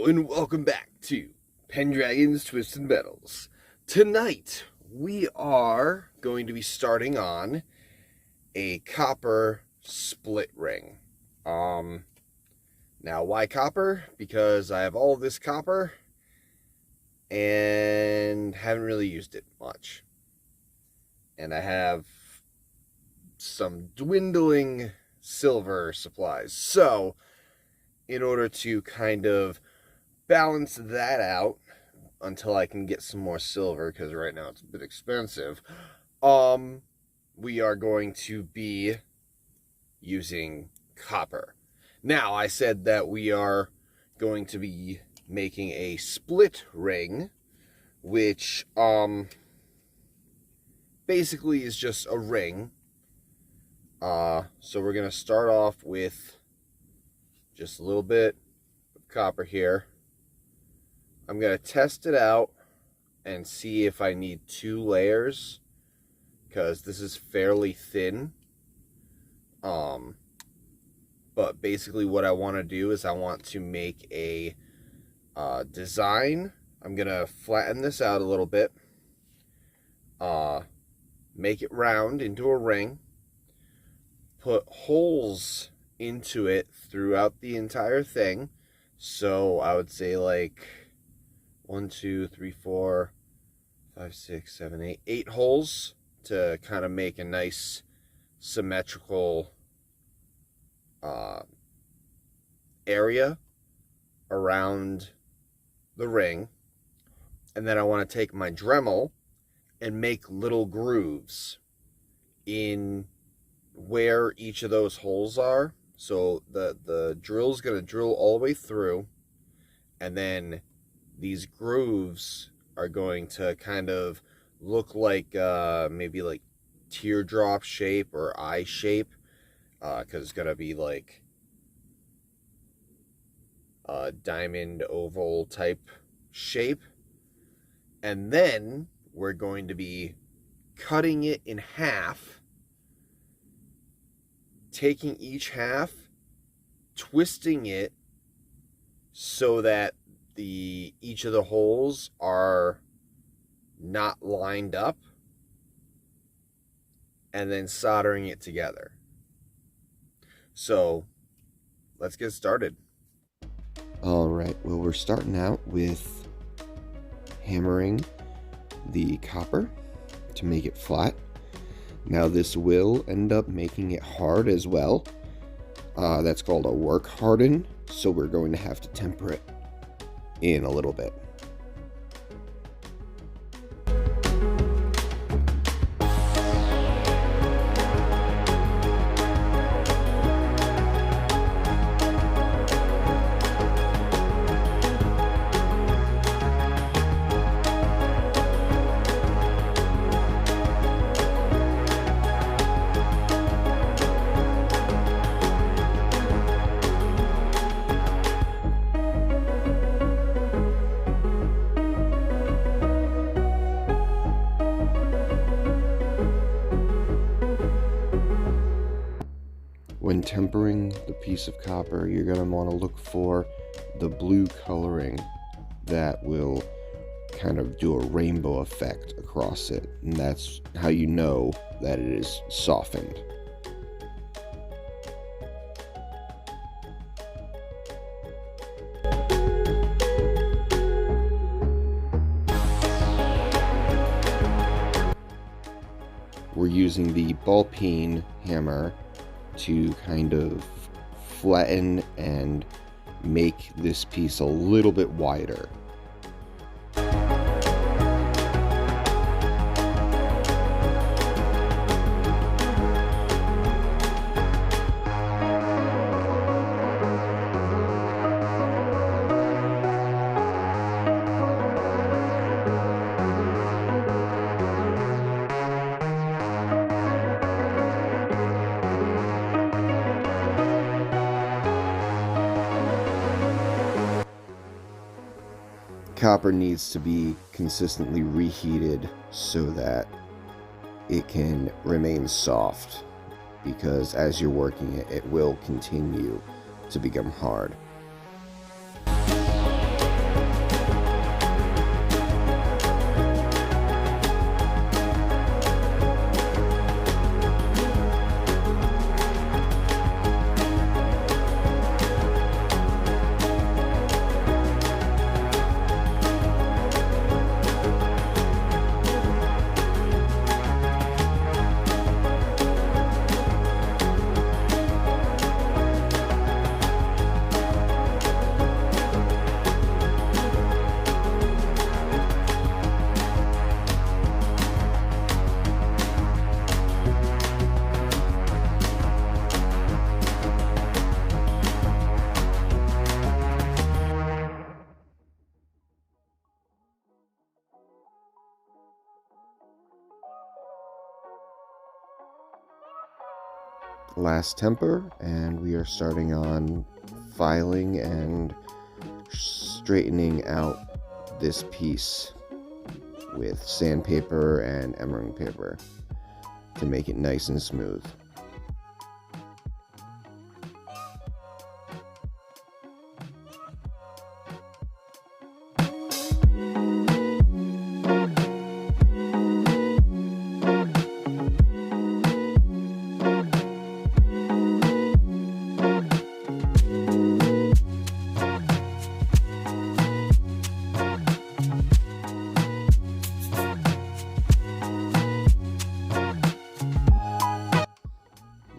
Hello and welcome back to Pendragon's Twisted Metals. Tonight we are going to be starting on a copper split ring. Now why copper? Because I have all of this copper and haven't really used it much. And I have some dwindling silver supplies. So in order to kind of balance that out until I can get some more silver, because right now it's a bit expensive, we are going to be using copper. Now, I said that we are going to be making a split ring, which basically is just a ring. So we're going to start off with just a little bit of copper here. I'm going to test it out and see if I need 2 layers, because this is fairly thin. But basically what I want to do is I want to make a design. I'm going to flatten this out a little bit, make it round into a ring, put holes into it throughout the entire thing. So I would say like 1, 2, 3, 4, 5, 6, 7, 8, 8 holes to kind of make a nice symmetrical area around the ring. And then I want to take my Dremel and make little grooves in where each of those holes are. So the drill's going to drill all the way through, and then these grooves are going to kind of look like maybe like teardrop shape or eye shape, because it's going to be like a diamond oval type shape. And then we're going to be cutting it in half, taking each half, twisting it so that each of the holes are not lined up, and then soldering it together. So let's get started. Alright, well, we're starting out with hammering the copper to make it flat. Now this will end up making it hard as well. That's called a work harden, so we're going to have to temper it in a little bit. When tempering the piece of copper, you're going to want to look for the blue coloring that will kind of do a rainbow effect across it, and that's how you know that it is softened. We're using the ball peen hammer to kind of flatten and make this piece a little bit wider. Copper needs to be consistently reheated so that it can remain soft, because as you're working it, it will continue to become hard. last temper, and we are starting on filing and straightening out this piece with sandpaper and emerald paper to make it nice and smooth.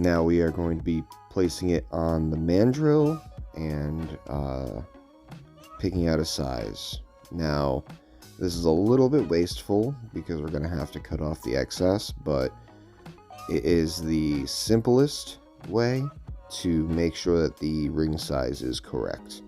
Now we are going to be placing it on the mandrel and picking out a size. Now, this is a little bit wasteful because we're going to have to cut off the excess, but it is the simplest way to make sure that the ring size is correct.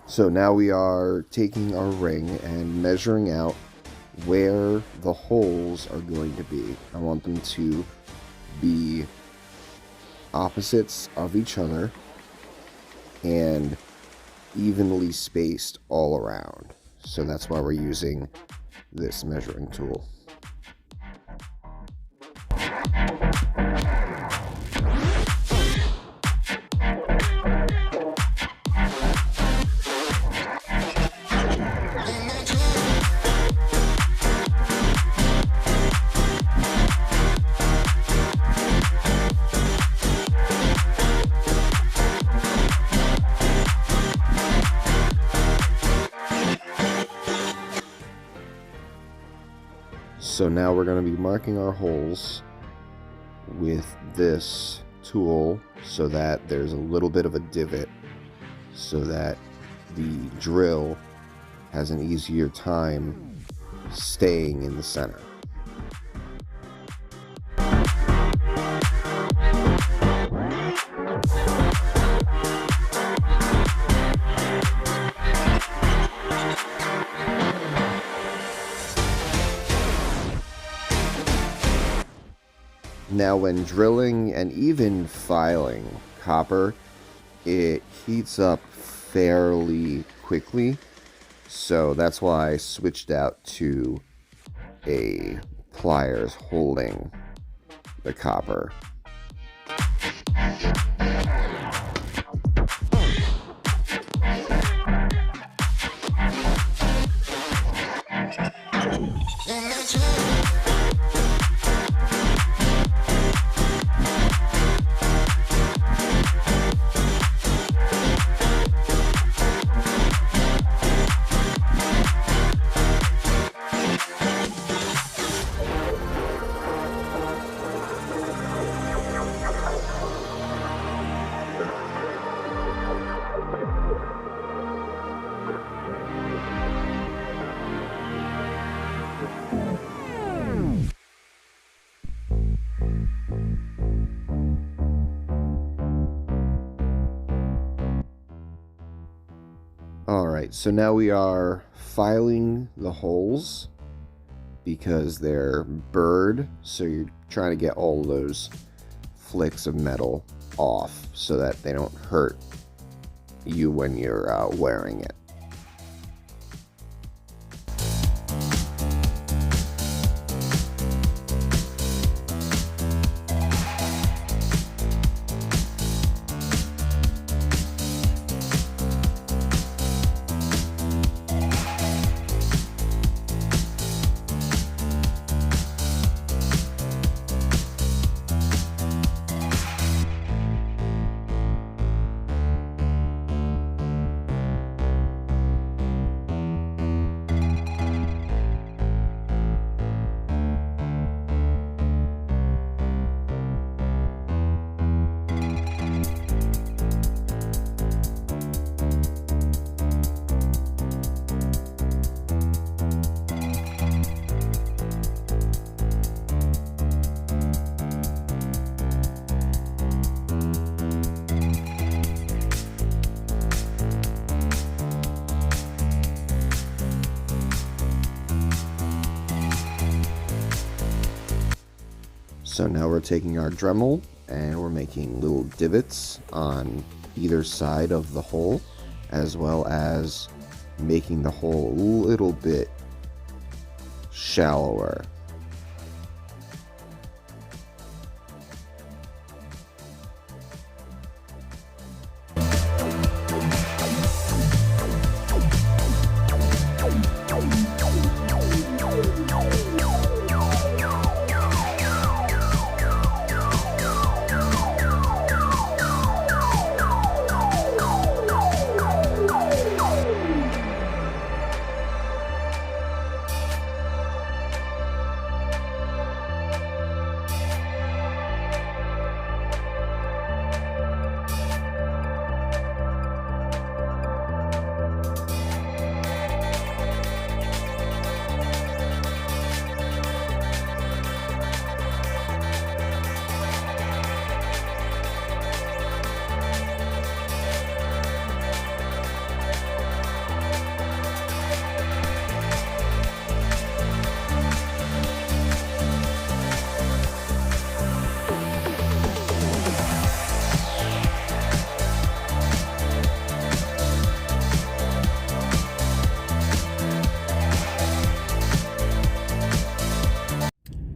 So now we are taking our ring and measuring out where the holes are going to be. I want them to be opposites of each other and evenly spaced all around. So that's why we're using this measuring tool. So now we're going to be marking our holes with this tool so that there's a little bit of a divot so that the drill has an easier time staying in the center. Now when drilling and even filing copper, it heats up fairly quickly, so that's why I switched out to a pliers holding the copper. Alright, so now we are filing the holes because they're burred, so you're trying to get all those flicks of metal off so that they don't hurt you when you're wearing it. So now we're taking our Dremel and we're making little divots on either side of the hole, as well as making the hole a little bit shallower.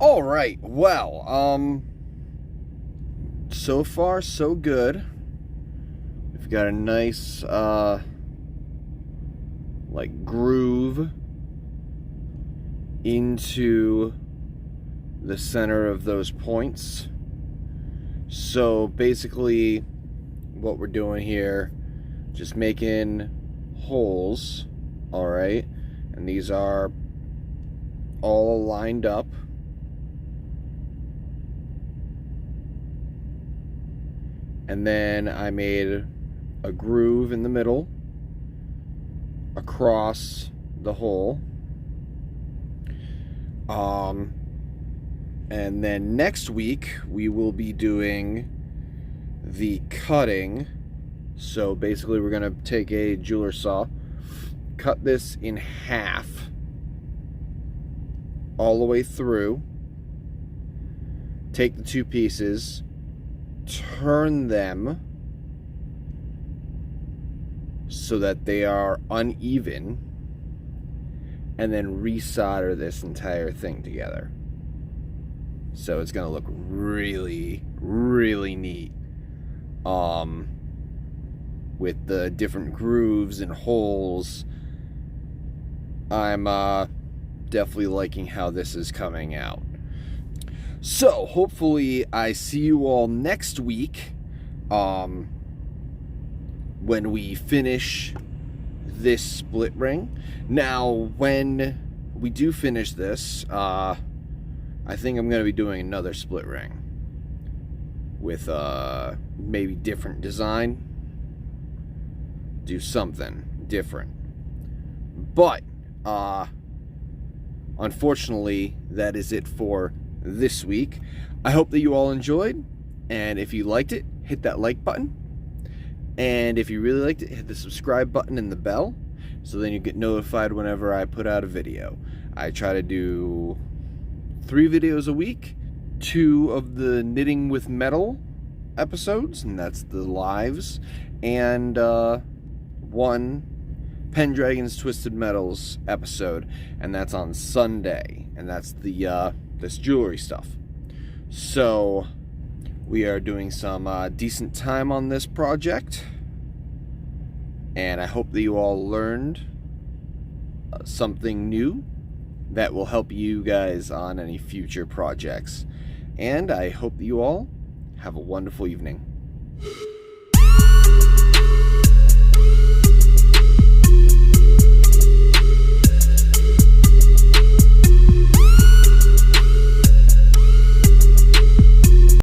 All right, well, so far so good. We've got a nice, like groove into the center of those points. So basically what we're doing here, just making holes, all right? And these are all lined up. And then I made a groove in the middle across the hole. And then next week we will be doing the cutting. So basically we're gonna take a jeweler saw, cut this in half all the way through, take the two pieces, turn them so that they are uneven, and then resolder this entire thing together. So it's gonna look really, really neat. With the different grooves and holes. I'm definitely liking how this is coming out. So hopefully I see you all next week when we finish this split ring. Now when we do finish this, I think I'm going to be doing another split ring with maybe different design. Do something different. But unfortunately that is it for this week. I hope that you all enjoyed, and if you liked it, hit that like button, and if you really liked it, hit the subscribe button and the bell. so then you get notified whenever I put out a video. I try to do 3 videos a week, 2 of the Knitting with Metal episodes, and that's the lives, and 1 Pendragon's Twisted Metals episode, and that's on Sunday, and that's the this jewelry stuff. So we are doing some decent time on this project, and I hope that you all learned something new that will help you guys on any future projects. And I hope that you all have a wonderful evening.